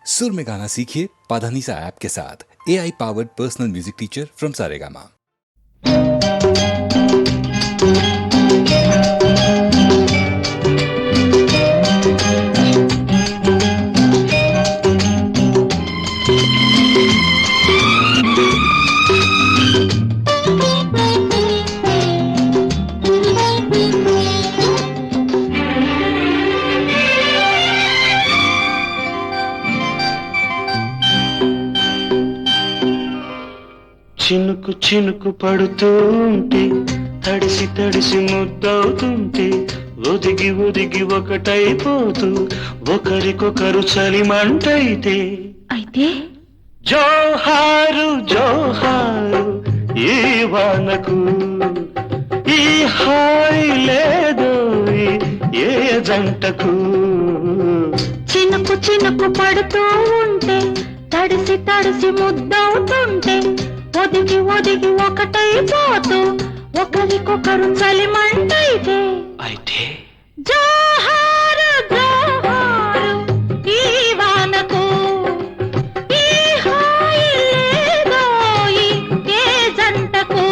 सुर में गाना सीखिए पाधानीसा ऐप के साथ। AI powered personal music teacher from Saregama. చినుకు చినుకు పడుతూ ఉంటే తడిసి తడిసి ముద్దవుతుంటే ఒదిగి ఒదిగి ఒకటైపోతూ ఒకరికొకరు చలిమంటైతే అయితే జోహారు జోహారు ఈ వానకు ఈ హాయి లేదో ఏ జంటకు. చినుకు చినుకు పడుతూ ఉంటే తడిసి తడిసి ముద్దవుతుంటే ఒదిగి ఒదిగి ఒకటైపోతూ ఒకరికొకరు చలిమంటైతే అయితే జోహారు జోహారు ఈ వానకు ఈ హాయి లేదోయి ఏ జంటకు.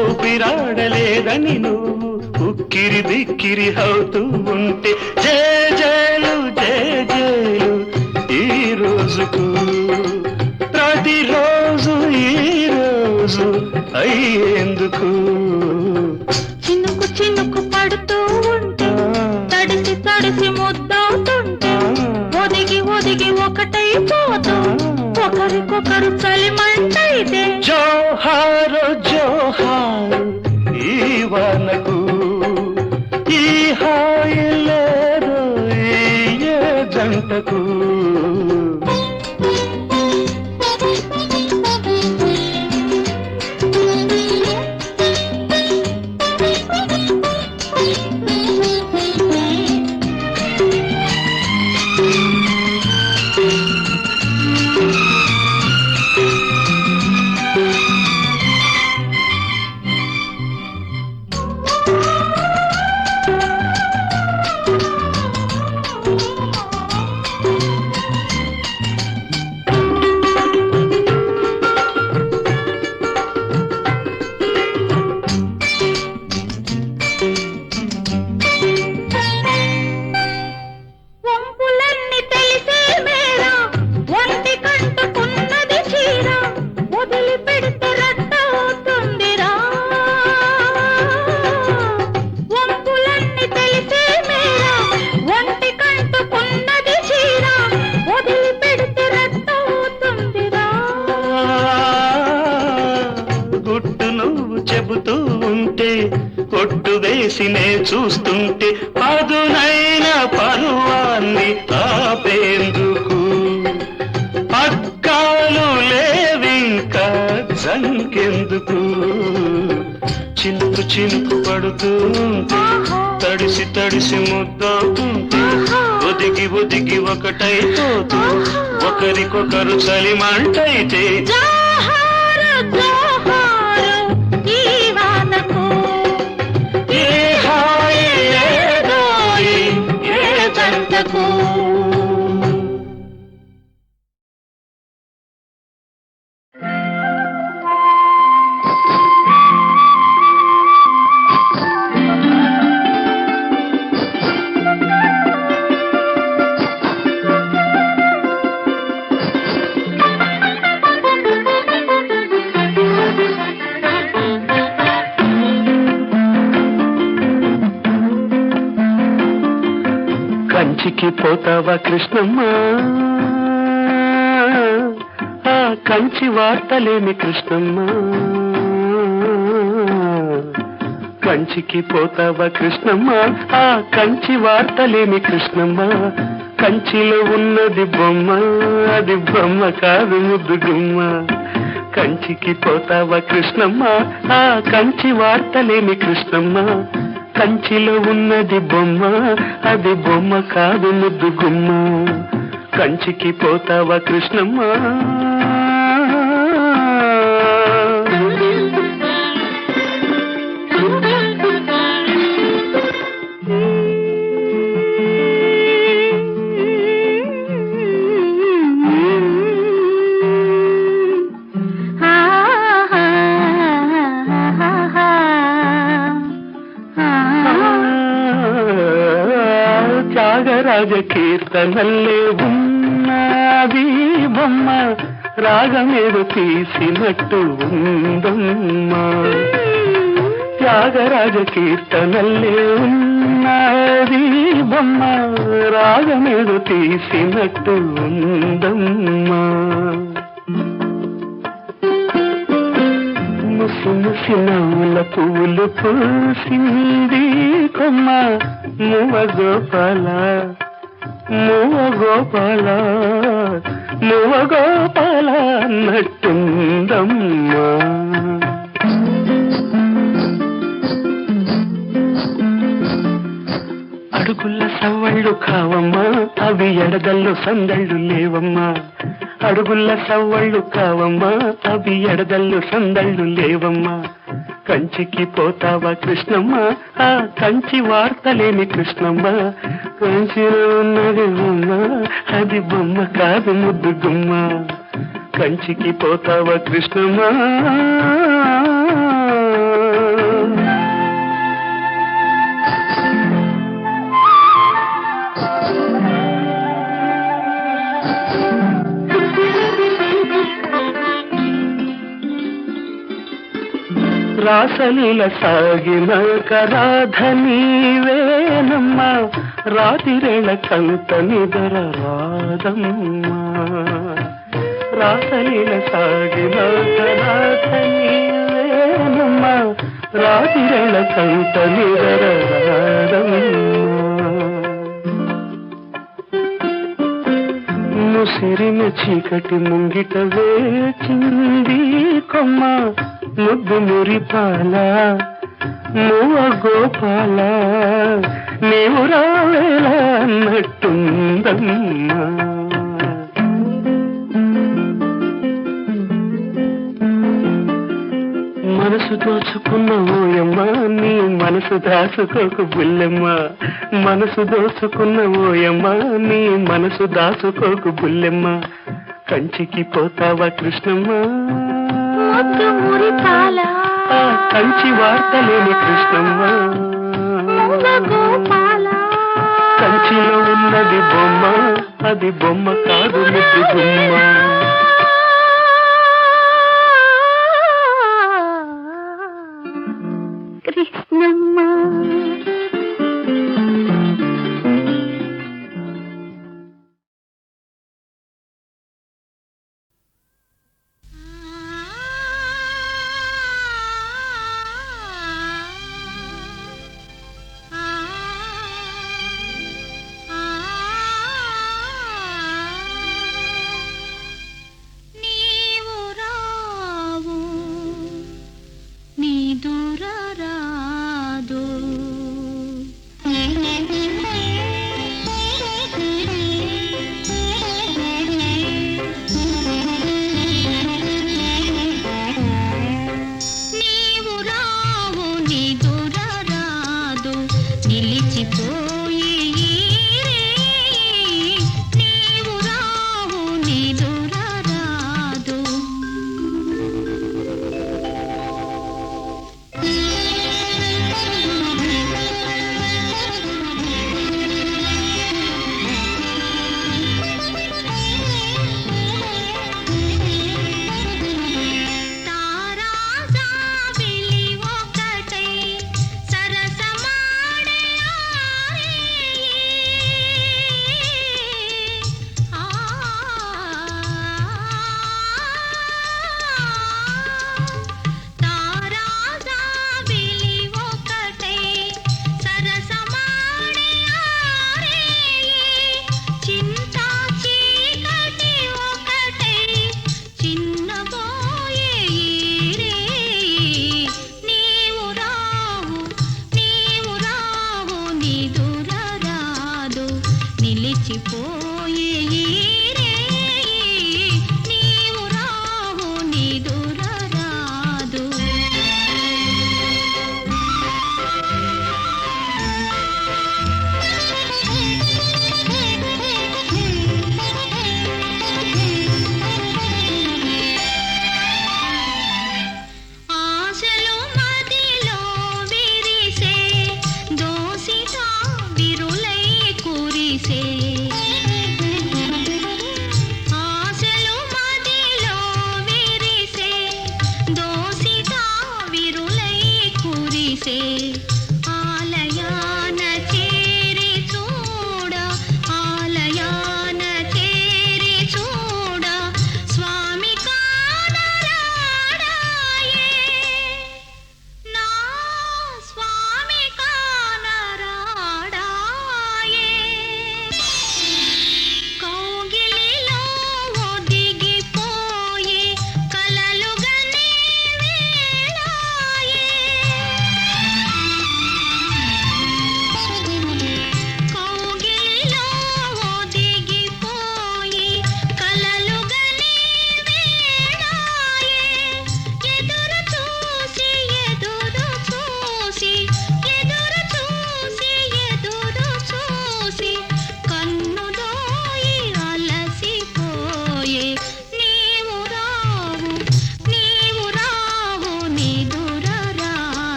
ఊపిరాడలేదని నువ్వు ఉక్కిరి బిక్కిరి అవుతూ ఉంటే జేజేలు జేజేలు ఈ రోజుకు ప్రతిరోజు ఈ రోజు అయ్యేందుకు. చినుకు చినుకు పడుతూ ఉంటే తడిసి తడిసి ముద్దవుతుంటే ఒదిగి ఒదిగి ఒకటైపోతూ ఒకరికొకరు చలిమంటైతే జోహారు జోహారు ఈ వానకు ఈ హాయి లేదు ఏ జంటకు. చెబుతూ ఉంటే కొట్టు వేసినే చూస్తుంటే పదునైన పరువాన్ని ఆపేందుకు పక్కాలు లేవింకా జంకెందుకు. చినుకు చినుకు పడుతూ తడిసి తడిసి ముద్దవుతుంటే ఒదిగి ఒదిగి ఒకటైపోతూ ఒకరికొకరు చలిమంటైతే కంచికి పోతావా కృష్ణమ్మ, ఆ కంచి వార్తలేమి కృష్ణమ్మ. కంచికి పోతావా కృష్ణమ్మ, ఆ కంచి వార్తలేమి కృష్ణమ్మ. కంచిలో ఉన్నది బొమ్మ, అది బొమ్మ కాదు ముద్దు గుమ్మ. కంచికి పోతావా కృష్ణమ్మ, ఆ కంచి వార్తలేమి కృష్ణమ్మ. కంచిలో ఉన్నది బొమ్మ, అది బొమ్మ కాదు ముద్దు గుమ్మ. కంచికి పోతావా కృష్ణమ్మ. త్యాగరాజ కీర్తనల్లే ఉన్నది బొమ్మ, రాగమేదో తీసినట్టు ఉందమ్మా. త్యాగరాజ కీర్తనల్లే ఉన్నది బొమ్మ, రాగమేదో తీసినట్టు ఉందమ్మా. ముసి ముసి నవ్వుల పువ్వులు పూసింది కొమ్మ, మువ గోపాల మువ గోపాల మువ గోపాల అన్నట్టుందమ్మా. అడుగుల సవ్వళ్ళు కావమ్మా, అవి ఎడదల్లో సందళ్ళు లేవమ్మా. అడుగుల సవ్వళ్ళు కావమ్మా, అవి ఎడదల్లో సందళ్ళు లేవమ్మా. కంచికి పోతావా కృష్ణమ్మ, ఆ కంచి వార్తలేని కృష్ణమ్మ. కంచిలో ఉన్నది బొమ్మ, అది బొమ్మ కాదు ముద్దు గుమ్మ. కంచికి పోతావా కృష్ణమ్మ. రాసలీల సాగిన కరాధ నీవేనమ్మా, రాతిరేళ కంత నిదర రాదమ్మా. రాసలీల సాగిన కరాధ నీవేనమ్మా, రాతిరేళ కంత నిదర రాదమ్మా. ముసిరిన చీకటి ముంగిట వేచింది కొమ్మ, ముద్దు మురిపాల మువ గోపాల నీవు రావేలా అన్నట్టుందమ్మా. మనసు దోచుకున్న ఓయమ్మ, నీ మనసు దాచుకోకు బుల్లెమ్మ. మనసు దోచుకున్న ఓయమ్మ, నీ మనసు దాచుకోకు బుల్లెమ్మ. కంచికి పోతావా కృష్ణమ్మ, కంచి వార్తలేని కృష్ణమ్మ. కంచిలో ఉన్నది బొమ్మ, అది బొమ్మ కాదు ముద్దు గుమ్మ. కృష్ణమ్మ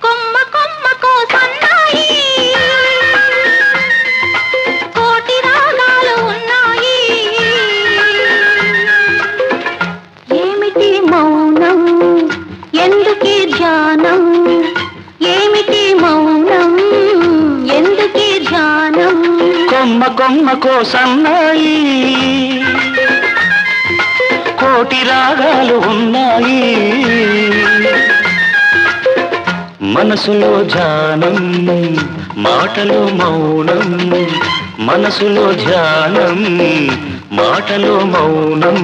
కొమ్మ కొమ్మకో సన్నాయి కోటి రాగాలు ఉన్నాయి ఏమిటి మౌనం ఎందుకీ ధ్యానం ఏమిటి మౌనం ఎందుకీ ధ్యానం కొమ్మ కొమ్మకో సన్నాయి కోటి రాగాలు ఉన్నాయి మనసులో ధ్యానం మాటలో మౌనం మనసులో ధ్యానం మాటలో మౌనం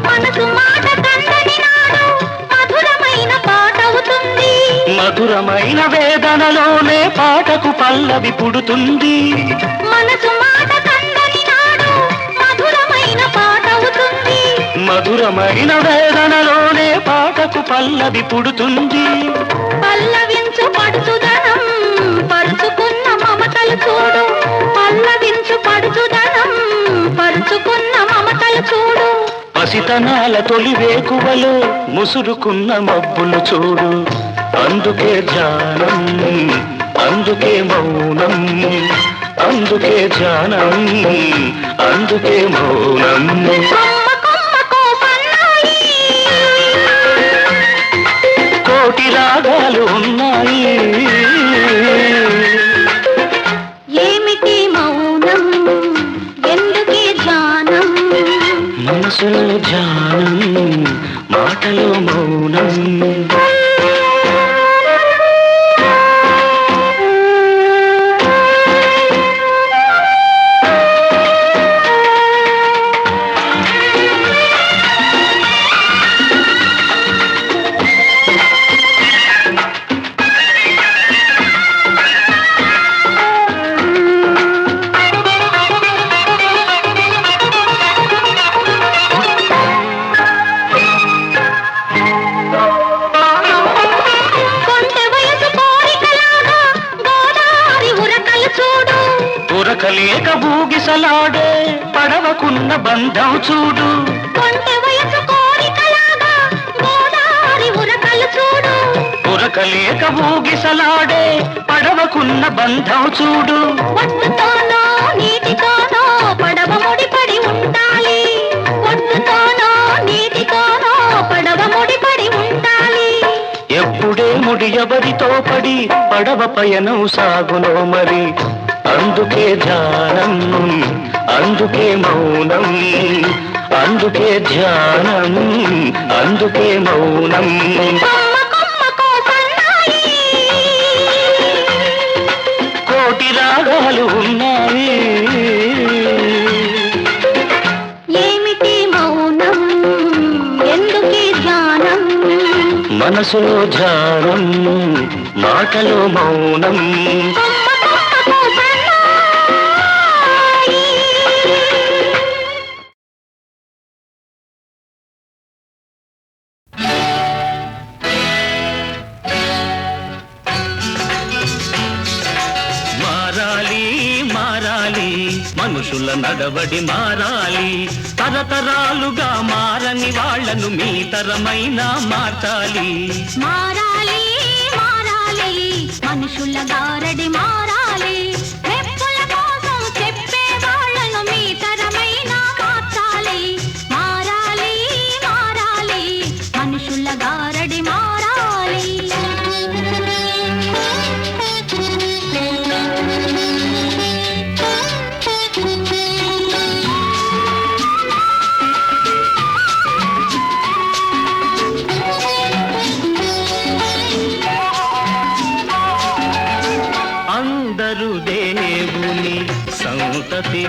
మనసు మాట కందని నాడు మధురమైన పాటవుతుంది మధురమైన వేదనలోనే పాటకు పల్లవి పుడుతుంది మనసు మాట కందని నాడు మధురమైన పాటవుతుంది మధురమైన వేదనలోనే పాటకు పల్లవి పుడుతుంది పల్లవించు పడుచుదనం పరుచుకున్న మమతలు చూడు పల్లవించు పడుచుదనం పరుచుకున్న మమతలు చూడు పసితనాల తొలి వేకువలో ముసురుకున్న మబ్బులు చూడు అందుకే ధ్యానం అందుకే మౌనం అందుకే ధ్యానం అందుకే మౌనం కొమ్మ కొమ్మకో సన్నాయి కోటి రాగాలు ఉన్నాయి ఏమిటి మౌనం ఎందుకీ ధ్యానం మనసులో ధ్యానం మాటలో మౌనం కొంటె వయసు కోరికలాగా గోదావరి ఉరకలు చూడు ఉరకలేక భూగిసలాడే పడవకున్న బంధం చూడు కొంటె వయసు కోరికలాగా గోదావరి ఉరకలు చూడు ఉరకలేక భూగిసలాడే పడవకున్న బంధం చూడు ఒడ్డుతోనో నీటితోనో పడవ ముడిపడి ఉండాలి ఒడ్డుతోనో నీటితోనో పడవ ముడిపడి ఉండాలి ఎప్పుడే ముడి ఎవరితో పడి పడవ పయనం సాగునో మరి అందుకే ధ్యానం అందుకే మౌనం అందుకే ధ్యానం అందుకే మౌనం కొమ్మ కొమ్మకో సన్నాయి కోటి రాగాలు ఉన్నాయి ఏమిటి మౌనం ఎందుకీ ధ్యానం మనసులో ధ్యానం మాటలో మౌనం కొమ్మ కొమ్మకో సన్నాయి మారాలి మారాలి మనుషుల నడవడి మారాలి తరతరాలుగా మారని వాళ్ళను మీ తరమైన మార్చాలి మారాలి మారాలి మనుషుల గారడి మారాలి మెప్పుల కోసం చెప్పే వాళ్ళను మీ తరమైన మార్చాలి మారాలి మారాలి మనుషుల గారడి మారాలి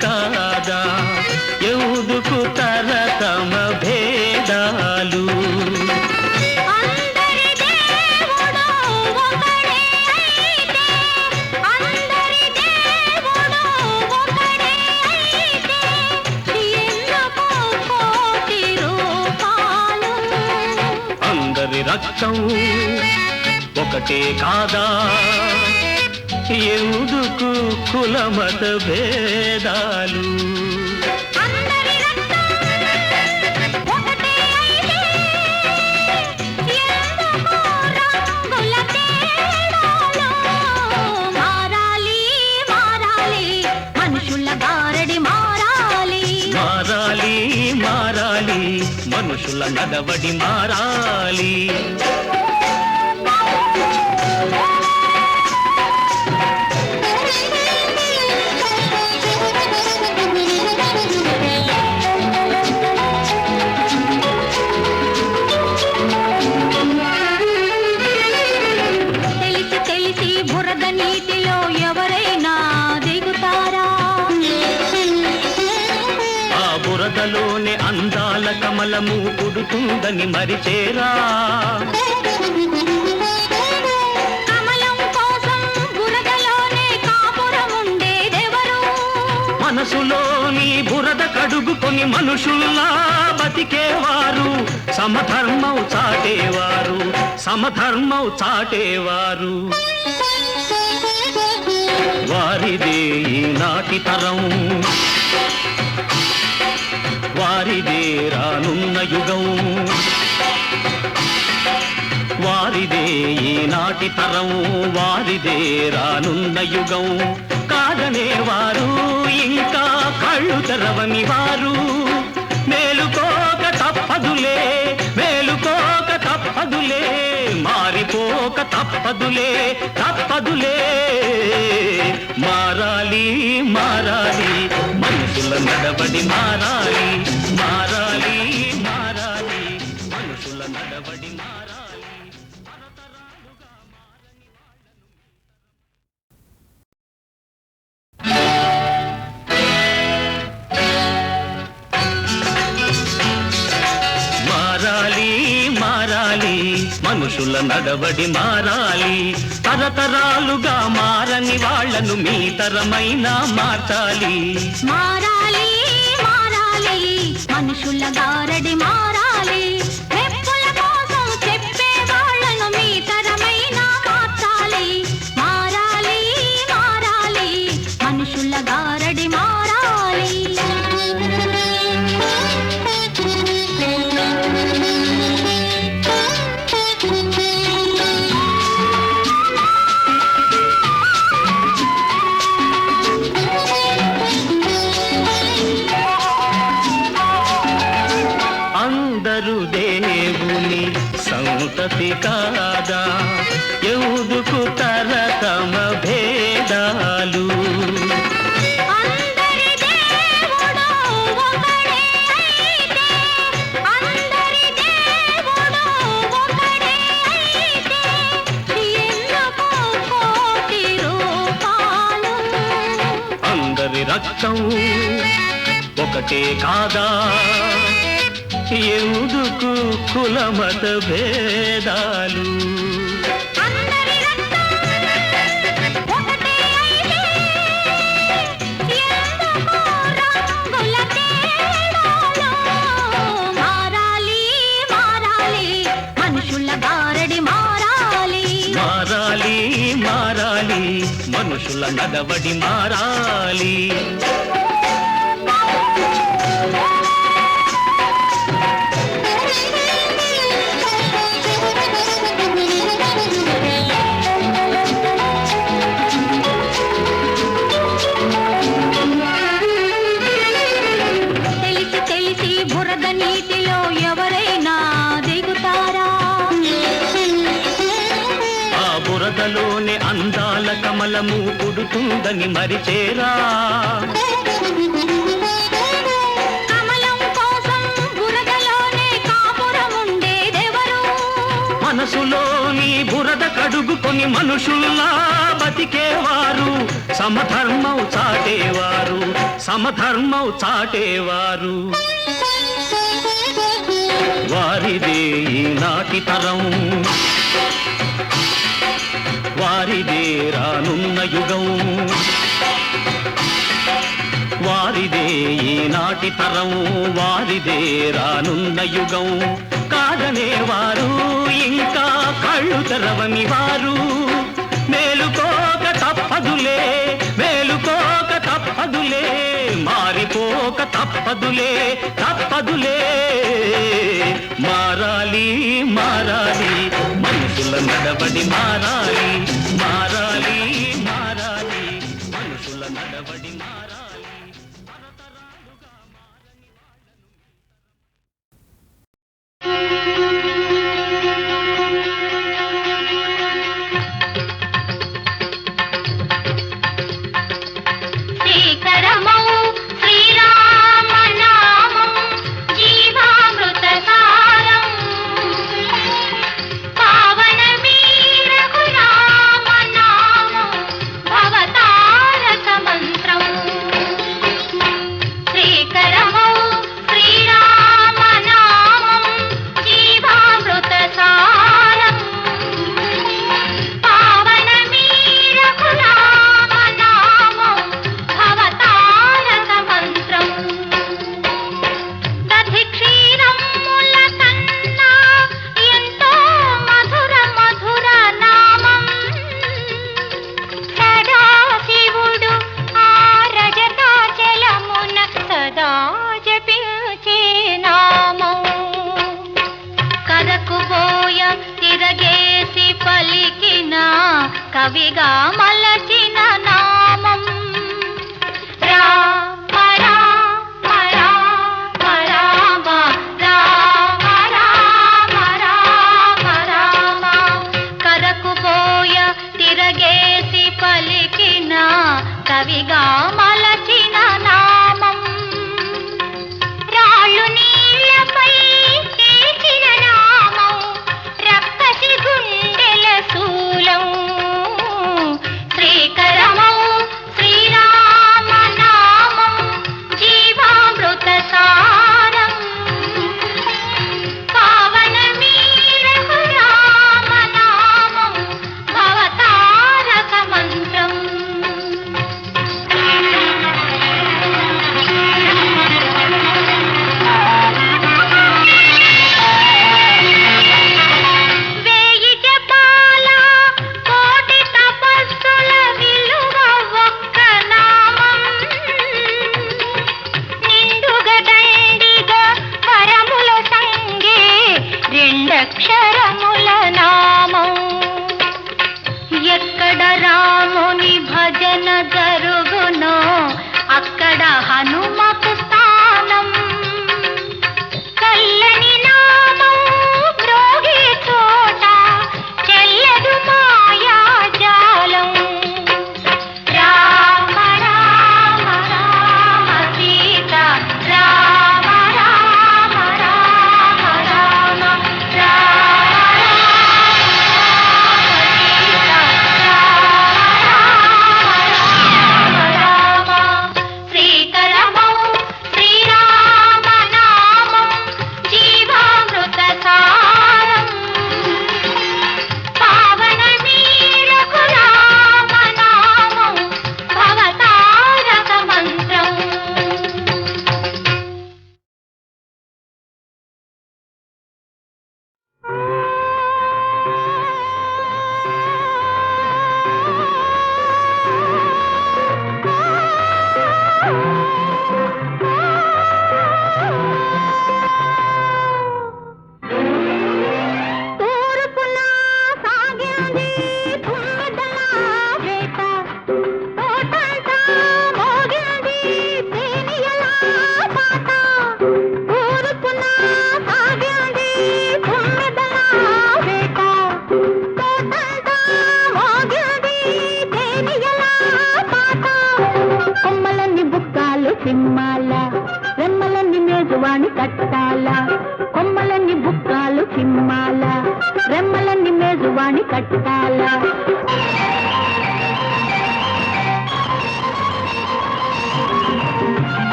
కాదా ఎందుకు తరతమ భేదాలు అందరి దేవుడు ఒకడే అయితే అందరి దేవుడు ఒకడే అయితే ఎందుకు కోటి రూపాలు అందరి రక్తం ఒకటే కాదా ఎందుకు కులమత భేదాలు అందరి రక్తం ఒకటే అయితే ఎందుకు రంగుల తేడాలు మారాలి మారాలి మనుషుల గారడి మారాలి మారాలి మారాలి మనుషుల నడవడి మారాలి తెలిసి తెలిసి బురద నీటిలో ఎవరైనా దిగుతారా ఆ బురదలోనే అందాల కమలము పుడుతుందని మరిచేరా కమలం కోసం బురదలోనే కాపురం ఉండేదెవరు మనసులోని బురద కడుగుకొని మనుషుల్లా బతికేవారు సమధర్మం చాటేవారు సమధర్మం చాటేవారు వారిదే ఈనాటి తరం వారిదే రానున్న యుగం వారిదే ఈనాటి తరం వారిదే రానున్న యుగం కాదనేవారు ఇంకా కళ్ళు తెరవని వారు మేలుకోక తప్పదులే మేలుకోక తప్పదులే మారిపోక తప్పదులే తప్పదులే మారాలి మారాలి మనుషుల నడవడి మారాలి మారాలి మారాలి మనుషుల నడవడి మారాలి మారాలి మారాలి మనుషుల నడవడి మారాలి తరతరాలుగా మారని వాళ్ళను మీ తరమైన మార్చాలి మారాలి మారాలి మనుషుల గారడి మారాలి మెప్పుల కోసం చెప్పే వాళ్ళను మీ తరమైన మార్చాలి మారాలి మారాలి మనుషుల గారడి మారాలి అందరూ దేవుని సంతతి కాదా ఎందుకు తరతమ భేదాలు అందరి దేవుడు ఒకడే అయితే అందరి దేవుడు ఒకడే అయితే ఎందుకు కోటి రూపాలు అందరి రక్తం ఒకటే కాదా ఎందుకు కులమత భేదాలు అందరి రక్తం ఒకటే అయితే ఎందుకు రంగుల తేడాలు మారాలి మారాలి మనుషుల గారడి మారాలి మారాలి మారాలి మనుషుల నడవడి మారాలి తెలిసి తెలిసి బురద నీటిలో ఎవరైనా దిగుతారా ఆ బురదలోనే అందాల కమలము పుడుతుందని మరిచేరా కమలం కోసం బురదలోనే కాపురం ఉండేదెవరు మనసులోని బురద కడుగుకొని లోని మనుషుల్లా బతికేవారు సమధర్మం చాటేవారు సమధర్మం చాటేవారు వారిదే ఈనాటి తరం వారిదే రానున్న యుగం వారిదే ఈనాటి తరం వారిదే రానున్న యుగం కాదనేవారు ఇంకా కళ్ళు తెరవని వారు మేలుకోక తప్పదులే మేలుకోక తప్పదులే మారిపోక తప్పదులే తప్పదులే మారాలి మారాలి మనుషుల నడవడి మారాలి మారాలి మారాలి మనుషుల నడవడి మారాలి శ్రీకరమౌ శ్రీరామనామం జీవామృత సారం పావనమీ రఘురామనామం భవతారక మంత్రం శ్రీకరమౌ శ్రీరామనామం జీవామృత సారం పావనమీ రఘురామనామం భవతారక మంత్రం దధి క్షీరముల కన్నా ఎంతో మధుర మధుర నామం సదాశివుడు ఆ రజతాచలమున సదా జపించే నామం కదకుబోయ తిరగేసి పలికిన కవిగా మలచిన నామం రామ రామ రామ రామ రామ రామ రామ రామ కదకుబోయ తిరగేసి పలికిన కవిగా మలచిన నామం రాళ్ళు నీళ్ళపై తీర్చిన నామం రక్కసి గుండెల శూలం శ్రీకరమౌ శ్రీరామనామం జీవామృత సారం పావనమీ రఘురామనామం భవతారక మంత్రం వేయి జపాల కోటి తపస్సుల విలువ ఒక్క నామం నిండుగా దండిగా వరముల సంగే రెండక్షరముల నామం ఎక్కడ రాముని భజన జరుగునో అక్కడ హనుమకు స్థానం చల్లని నామం మ్రోగే చోట చెల్లదు మాయాజాలం రామ రామ రామ సీత రామ రామ రామ రామ శ్రీకరమౌ శ్రీరామనామం జీవామృత సారం పావనమీ రఘురామనామం భవతారక మంత్రం తూర్పున సాగింది తుమ్మెదల వేట తోటంతా మోగింది తేనియల పాట తూర్పున సాగింది తుమ్మెదల వేట తోటంతా మోగింది తేనియల పాట కొమ్మలన్నీ బుక్కాలు సింహాల రెమ్మలన్నీ మేజువాణి కట్టాల కొమ్మలన్నీ బుక్కాలు సింహాల రెమ్మలన్నీ మేజువాణి కట్టాల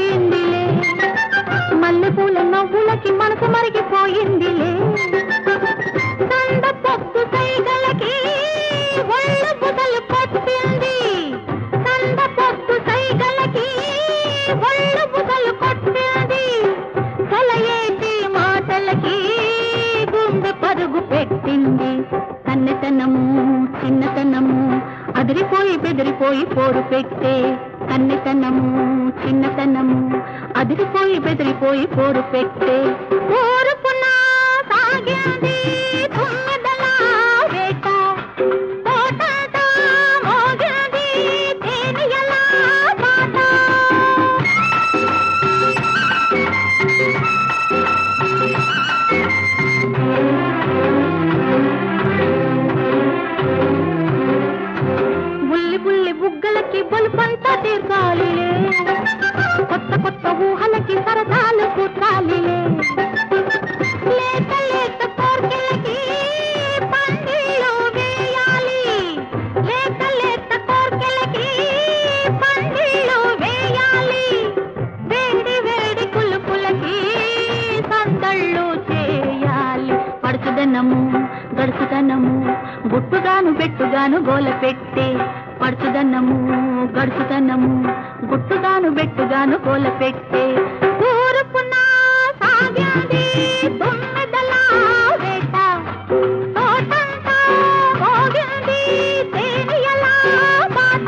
మరిగిపోయిందిలే మల్లెపూల నవ్వులకి మనసు మరిగిపోయిందిలే దండ పొత్తు సైగలకి ఒళ్ళు బుదలు కొట్టింది దండ పొత్తు సైగలకి ఒళ్ళు బుదలు కొట్టింది కలయేటి మాటలకి గుండె పరుగు పెట్టింది కన్నెతనము చిన్నతనము అదిరిపోయి బెదిరిపోయి పోరు పెట్టే కన్నెతనము చిన్నతనము అదిరిపోయి బెదిరిపోయి పోరు పెట్టే ఊరుకున్న సాగింది తుమ్మెదల వేట తోటంతా మోగింది తేనియల పాట బుల్లి బుల్లి బుగ్గలకి బలుపంతా తీర్చాలిలే కొత్త కొత్త ఊహలకి సరదాలు కూర్చాలిలే లేత లేత కోర్కెలకి పందిళ్ళు వేయాలి లేత లేత కోర్కెలకి పందిళ్ళు వేయాలి వేడి వేడి కులుకులకి సందళ్ళు చేయాలి పడుచుదనము గడుచుదనము గుట్టుగాను బెట్టుగాను గోల పెట్టే పడుచుదనము గడుచుదనము గుట్టుగాను బెట్టుగాను గోల పెట్టే ఊరుకున్న సాగింది తుమ్మెదల వేట తోటంతా మోగింది తేనియల పాట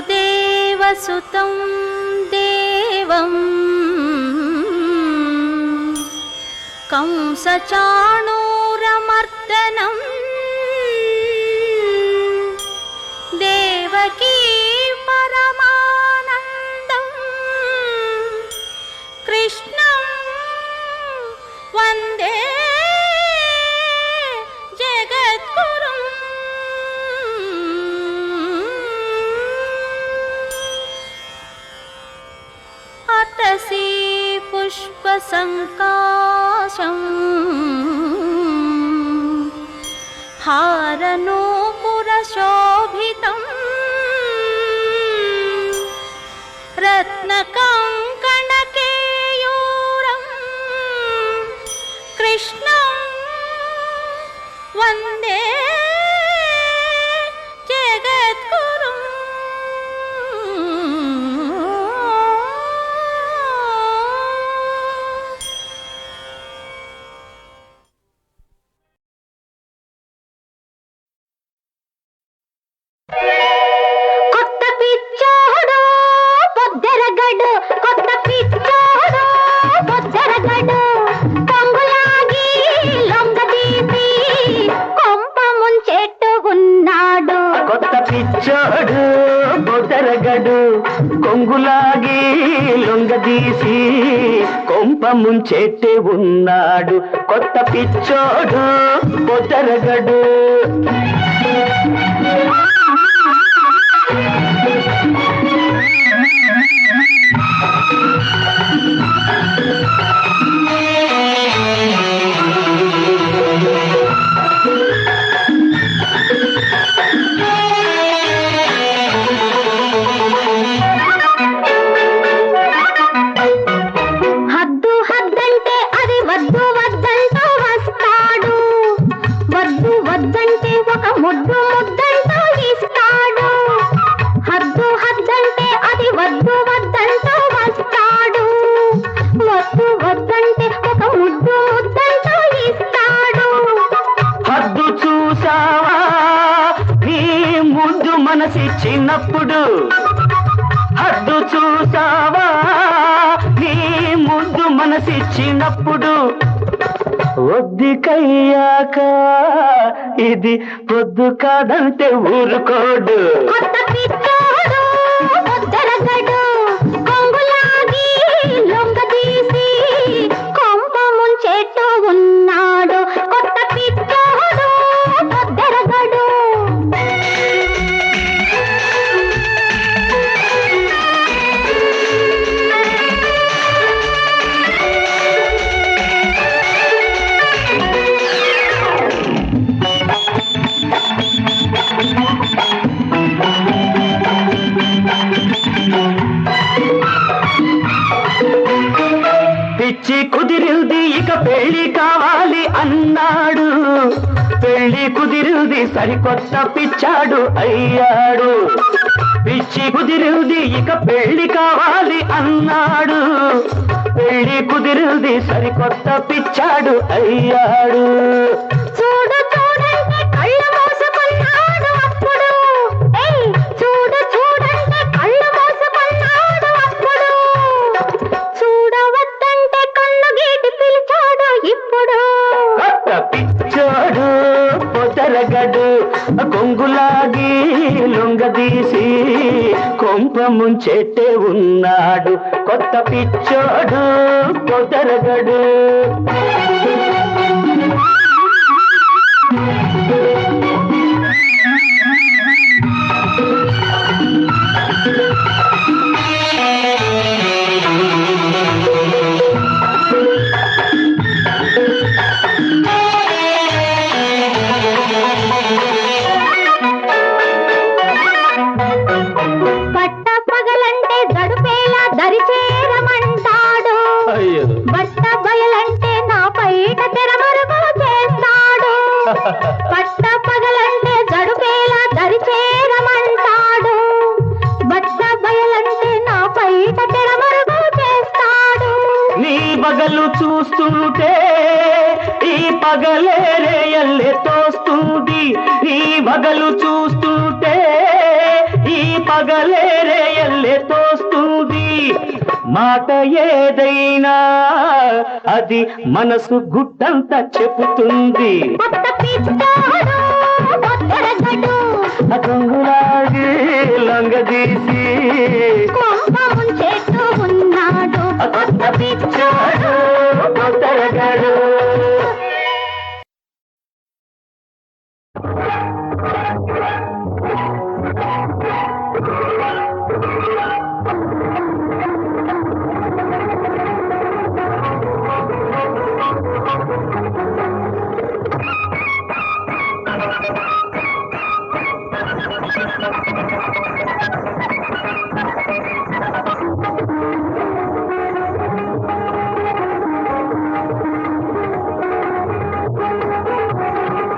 వసుదేవసుతం దేవం కంసచాణూరమర్దనం దేవకీ పరమానందం కృష్ణం వందే జగద్గురుం అతసీ పుష్పసంకాశం హారనూపురశోభితం రత్నకంకణకేయూరం కృష్ణం వందే జగద్గురుం కొత్త పిచ్చోడు పొద్దెరగడు కొత్త పిచ్చోడు పొద్దెరగడు పొంగులాగి లొంగదీసి కొంప ముంచెట్టు ఉన్నాడు కొత్త పిచ్చోడు బొదరగడు కొంగులాగి లొంగదీసి కొంప ముంచెట్టే ఉన్నాడు కొత్త పిచ్చోడు బొదరగడు హద్దు హద్దంటే అది వద్దు వద్దంటూ వస్తాడు వద్దు వద్దంటే ఒక ముద్దు ముద్దంటూ ఇస్తాడు హద్దు హద్దంటే అది వద్దు వద్దంటూ వస్తాడు వద్దు వద్దంటే ఒక ముద్దు ముద్దంటూ ఇస్తాడు హద్దు చూసావా నీ ముందు మనసిచ్చినప్పుడు హద్దు చూసావా నీ ముందు మనసిచ్చినప్పుడు ఒద్దికయ్యాక ఇది పొద్దు కాదంటే ఊరుకోడు కొత్త పిచ్చోడు పొద్దరగడు కొంగులాగి లొంగదీసి కొంప ముంచెట్టు ఉన్నాడు కొత్త పిచ్చోడు ఇక పెళ్లి కావాలి అన్నాడు. పెళ్లి కుదిరింది సరికొత్త పిచ్చాడు అయ్యాడు. పిచ్చి కుదిరింది ఇక పెళ్లి కావాలి అన్నాడు. పెళ్లి కుదిరింది సరికొత్త పిచ్చాడు అయ్యాడు. చూడు చూడంటే కళ్ళు మూసుకున్నాడు అప్పుడు. చూడు చూడంటే కళ్ళు మూసుకున్నాడు అప్పుడు. చూడవద్దంటే కన్ను గీటి పిలిచాడు ఇప్పుడు. కొత్త పిచ్చాడు పొదరగడు కొంగులాగి లొంగదీసి కొంప ముంచెట్టే ఉన్నాడు. కొత్త పిచ్చాడు పొదరగడు. పట్ట పగలంటే గడుపేలా దరిచేరమంటాడు. బట్ట బయలంటే నా పైట తెరమరుగు చేస్తాడు. పట్ట పగలంటే గడుపేలా దరిచేరమంటాడు. బట్ట బయలంటే నా పైట తెరమరుగు చేస్తాడు. నీ పగలు చూస్తుంటే ఈ పగలే రేయల్లే తోస్తుంది. నీ పగలు చూస్తుంటే ఈ పగలే రేయల్లే తోస్తుంది. మాట ఏదైనా అది మనసు గుట్టంతా చెబుతుంది. కొత్త పిచ్చాడు పొద్దరగడు కొంగులాగి లొంగదీసి కొంప ముంచెట్టు ఉన్నాడు. కొత్త పిచ్చాడు పొదరగడు.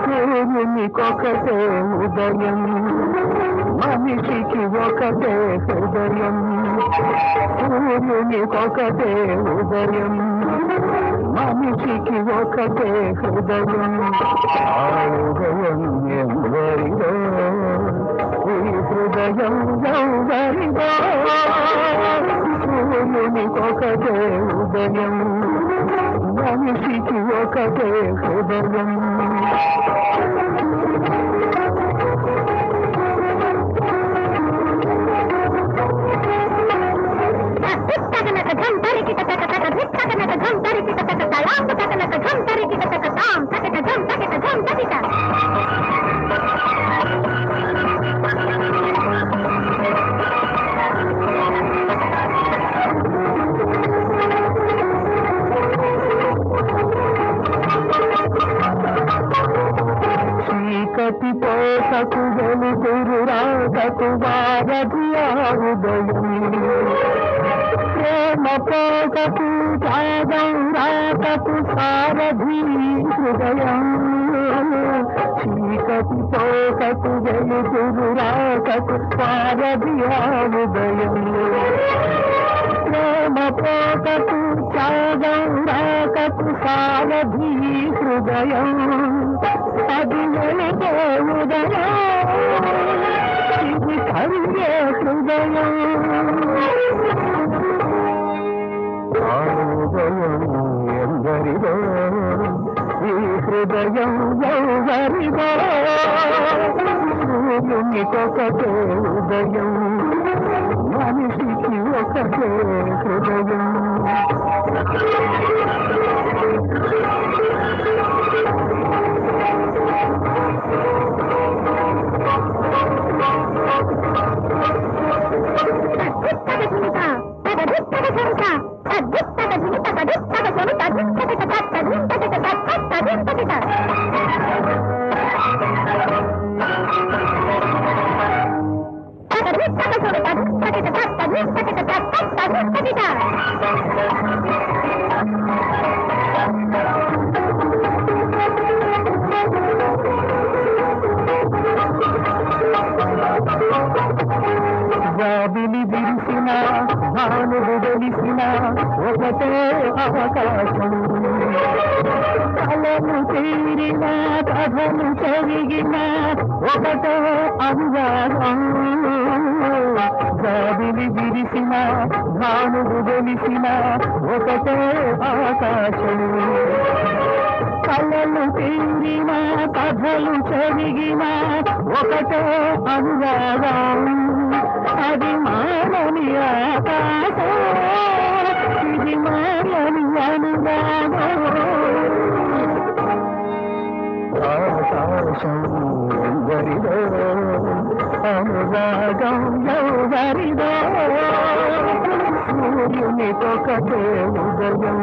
సూర్యునికొకటే ఉదయం, మనిషికి ఒకటే హృదయం. సూర్యునికొకటే ఉదయం, మనిషికి ఒకటే హృదయం. ఆ హృదయం ఎవరిదో, ఈ హృదయం ఎవరిదో. సూర్యునికొకటే ఉదయం, మనిషికి ఒకటే హృదయం. చీకటి పోసకు వెలుగురు రాగకు వారధి ఆ హృదయం. ప్రేమ పోసకు త్యాగం రాకకు సారథి హృదయం. చీకటి పోసకు వెలుగురు రాకకు వారధి ఆ హృదయం. ప్రేమ పోసకు త్యాగం రాకకు సారథి హృదయం. అది వెళితే ఉదయం, ఇది కరిగే హృదయం. ఆ హృదయం ఎందరిదో, ఈ హృదయం ఎవరిదో. సూర్యునికొకటే ఉదయం, మనిషికి ఒకటే హృదయం. ఒకటే ఆకాశం కలలు తీరిన కథలు చెరిగిన ఒకటే అనురాగం జాబిలి విరిసిన భానుడు వెలిసిన ఒకటే ఆకాశం కలలు తీరిన కథలు చెరిగిన ఒకటే అనురాగం అది మానని ఆకాశం ఇది మానని అనురాగం ఆకాశం ఎందరిదో అనురాగం ఎవరిదో సూర్యునికొకటే ఉదయం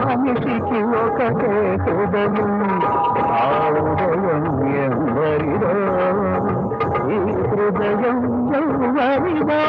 మనిషికి ఒకటే హృదయం ఆ ఉదయం ఎందరిదో ఈ హృదయం ఎవరిదో